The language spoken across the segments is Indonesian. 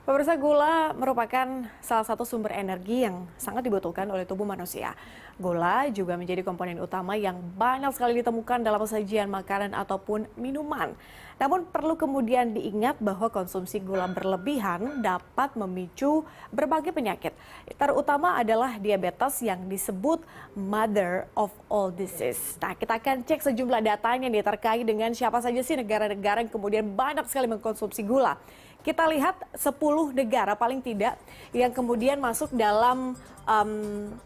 Pemirsa, gula merupakan salah satu sumber energi yang sangat dibutuhkan oleh tubuh manusia. Gula juga menjadi komponen utama yang banyak sekali ditemukan dalam sajian makanan ataupun minuman. Namun perlu kemudian diingat bahwa konsumsi gula berlebihan dapat memicu berbagai penyakit. Terutama adalah diabetes yang disebut mother of all disease. Nah, kita akan cek sejumlah datanya nih terkait dengan siapa saja sih negara-negara yang kemudian banyak sekali mengkonsumsi gula. Kita lihat 10 negara paling tidak yang kemudian masuk dalam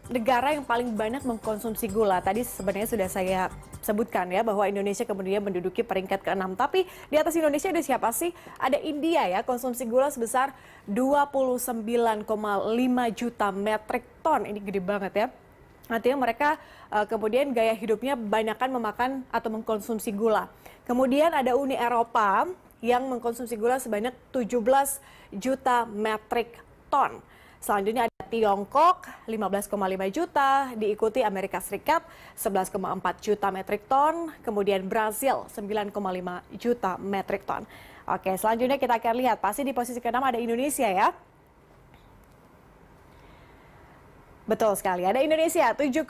negara yang paling banyak mengkonsumsi gula. Tadi sebenarnya sudah saya sebutkan ya bahwa Indonesia kemudian menduduki peringkat ke-6. Tapi di atas Indonesia ada siapa sih? Ada India ya, konsumsi gula sebesar 29,5 juta metrik ton. Ini gede banget ya. Artinya mereka kemudian gaya hidupnya banyakkan memakan atau mengkonsumsi gula. Kemudian ada Uni Eropa yang mengkonsumsi gula sebanyak 17 juta metrik ton. Selanjutnya ada Tiongkok 15,5 juta, diikuti Amerika Serikat 11,4 juta metrik ton, kemudian Brazil 9,5 juta metrik ton. Oke, selanjutnya kita akan lihat, pasti di posisi ke-6 ada Indonesia ya. Betul sekali, ada Indonesia 7,8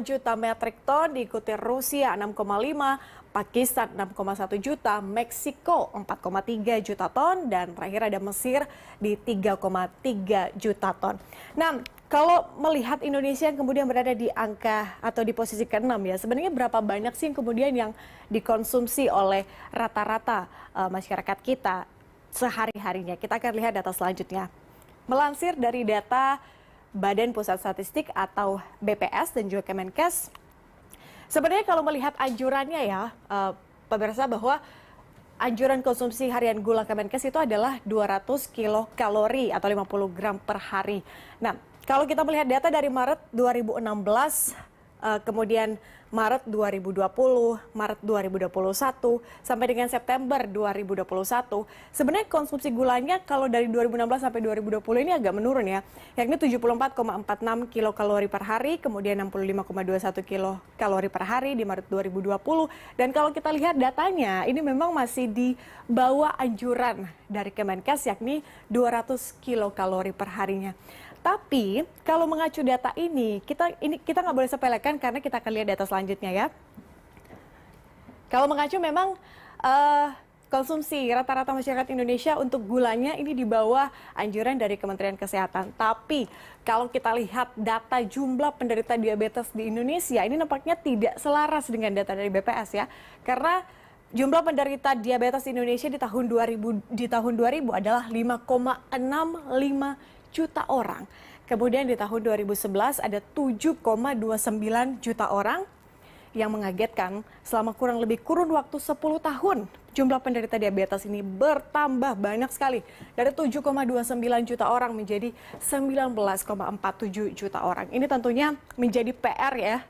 juta metrik ton, diikuti Rusia 6,5, Pakistan 6,1 juta, Meksiko 4,3 juta ton, dan terakhir ada Mesir di 3,3 juta ton. Nah, kalau melihat Indonesia yang kemudian berada di angka atau di posisi ke-6 ya, sebenarnya berapa banyak sih yang kemudian yang dikonsumsi oleh rata-rata masyarakat kita sehari-harinya? Kita akan lihat data selanjutnya. Melansir dari data Badan Pusat Statistik atau BPS dan juga Kemenkes, sebenarnya kalau melihat anjurannya ya, pemirsa, bahwa anjuran konsumsi harian gula Kemenkes itu adalah 200 kilokalori atau 50 gram per hari. Nah, kalau kita melihat data dari Maret 2016, kemudian Maret 2020, Maret 2021, sampai dengan September 2021, sebenarnya konsumsi gulanya kalau dari 2016 sampai 2020 ini agak menurun ya, yakni 74,46 kilokalori per hari, kemudian 65,21 kilokalori per hari di Maret 2020. Dan kalau kita lihat datanya, ini memang masih di bawah anjuran dari Kemenkes, yakni 200 kilokalori per harinya. Tapi kalau mengacu data ini kita nggak boleh sepelekan karena kita akan lihat data selanjutnya ya. Kalau mengacu memang konsumsi rata-rata masyarakat Indonesia untuk gulanya ini di bawah anjuran dari Kementerian Kesehatan. Tapi kalau kita lihat data jumlah penderita diabetes di Indonesia ini nampaknya tidak selaras dengan data dari BPS ya. Karena jumlah penderita diabetes di Indonesia di tahun 2000 adalah 5,65 juta orang. Kemudian di tahun 2011 ada 7,29 juta orang. Yang mengagetkan, selama kurang lebih kurun waktu 10 tahun, jumlah penderita diabetes ini bertambah banyak sekali. Dari 7,29 juta orang menjadi 19,47 juta orang. Ini tentunya menjadi PR ya,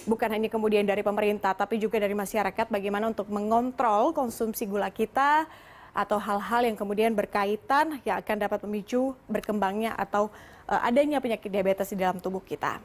bukan hanya kemudian dari pemerintah, tapi juga dari masyarakat bagaimana untuk mengontrol konsumsi gula kita, atau hal-hal yang kemudian berkaitan yang akan dapat memicu berkembangnya atau adanya penyakit diabetes di dalam tubuh kita.